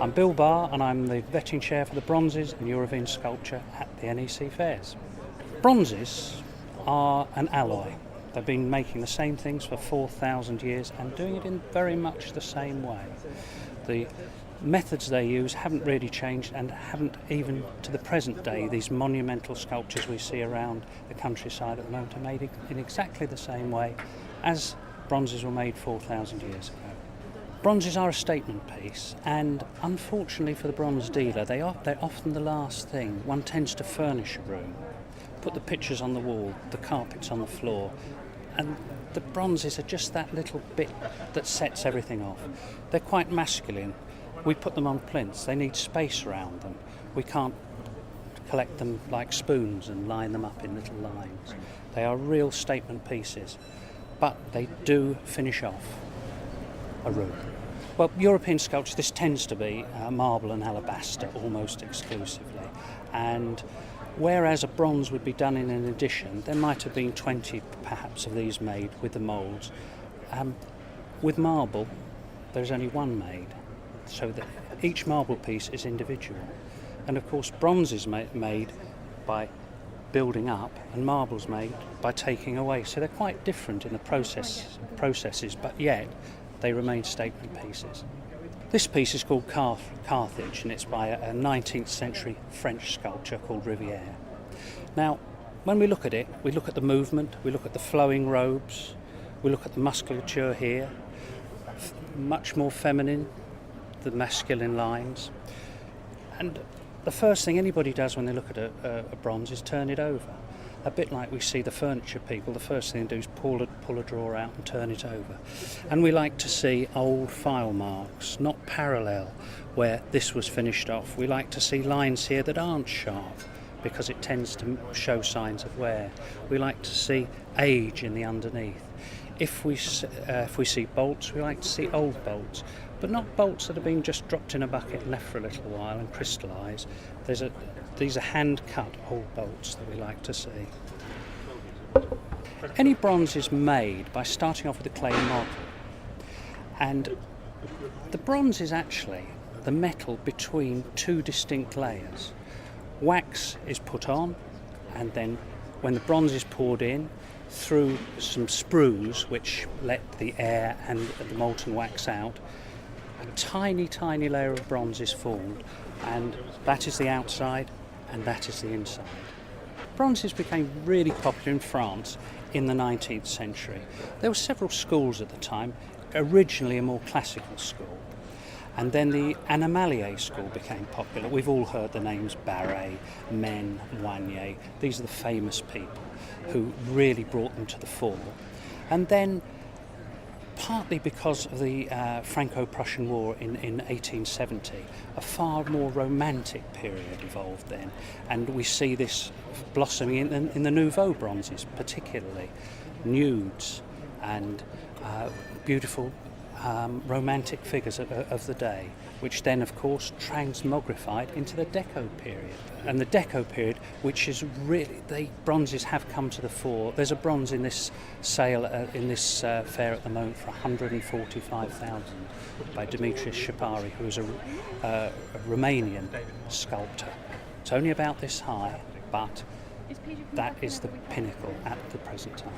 I'm Bill Barr and I'm the vetting chair for the bronzes and European sculpture at the NEC fairs. Bronzes are an alloy. They've been making the same things for 4,000 years and doing it in very much the same way. The methods they use haven't really changed and haven't even to the present day. These monumental sculptures we see around the countryside at the moment are made in exactly the same way as bronzes were made 4,000 years ago. Bronzes are a statement piece, and unfortunately for the bronze dealer, they're often the last thing. One tends to furnish a room, put the pictures on the wall, the carpets on the floor, and the bronzes are just that little bit that sets everything off. They're quite masculine. We put them on plinths. They need space around them. We can't collect them like spoons and line them up in little lines. They are real statement pieces, but they do finish off a room. Well, European sculpture, this tends to be marble and alabaster almost exclusively, and whereas a bronze would be done in an edition, there might have been 20 perhaps of these made with the moulds. With marble, there's only one made, so that each marble piece is individual. And of course, bronze is made by building up and marble's made by taking away. So they're quite different in the processes, but yet they remain statement pieces. This piece is called Carthage, and it's by a 19th century French sculptor called Rivière. Now, when we look at it, we look at the movement, we look at the flowing robes, we look at the musculature here, much more feminine, the masculine lines. And the first thing anybody does when they look at a bronze is turn it over. A bit like we see the furniture people, the first thing they do is pull a drawer out and turn it over. And we like to see old file marks, not parallel, where this was finished off. We like to see lines here that aren't sharp, because it tends to show signs of wear. We like to see age in the underneath. If we see bolts, we like to see old bolts, but not bolts that have been just dropped in a bucket and left for a little while and crystallise. These are hand-cut old bolts that we like to see. Any bronze is made by starting off with a clay model, and the bronze is actually the metal between two distinct layers. Wax is put on, and then when the bronze is poured in, through some sprues which let the air and the molten wax out, a tiny layer of bronze is formed, and that is the outside and that is the inside. Bronzes became really popular in France in the 19th century. There were several schools at the time, originally a more classical school, and then the Animalier school became popular. We've all heard the names Barr, Men, Wagner. These are the famous people who really brought them to the fore. And then, partly because of the Franco-Prussian War in 1870, a far more romantic period evolved then, and we see this blossoming in the Nouveau bronzes, particularly nudes and beautiful romantic figures of the day, which then of course transmogrified into the Deco period. And the Deco period, which is really, the bronzes have come to the fore. There's a bronze in this sale in this fair at the moment for 145,000 by Demetrius Shapari, who is a Romanian sculptor. It's only about this high, but that is the pinnacle at the present time.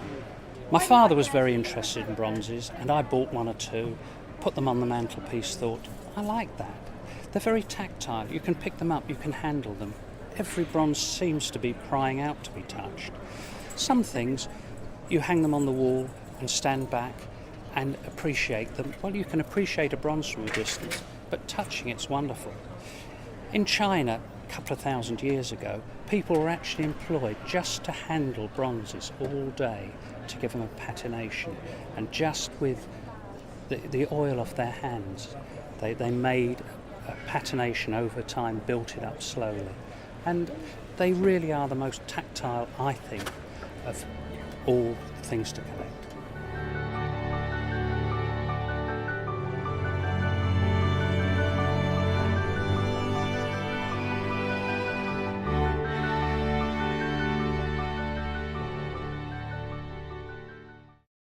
My father was very interested in bronzes, and I bought one or two, put them on the mantelpiece, thought, I like that. They're very tactile. You can pick them up, you can handle them. Every bronze seems to be crying out to be touched. Some things, you hang them on the wall and stand back and appreciate them. Well, you can appreciate a bronze from a distance, but touching it's wonderful. In China, a couple of thousand years ago, people were actually employed just to handle bronzes all day, to give them a patination, and just with the oil off their hands, they made a patination over time, built it up slowly. And they really are the most tactile, I think, of all things to collect.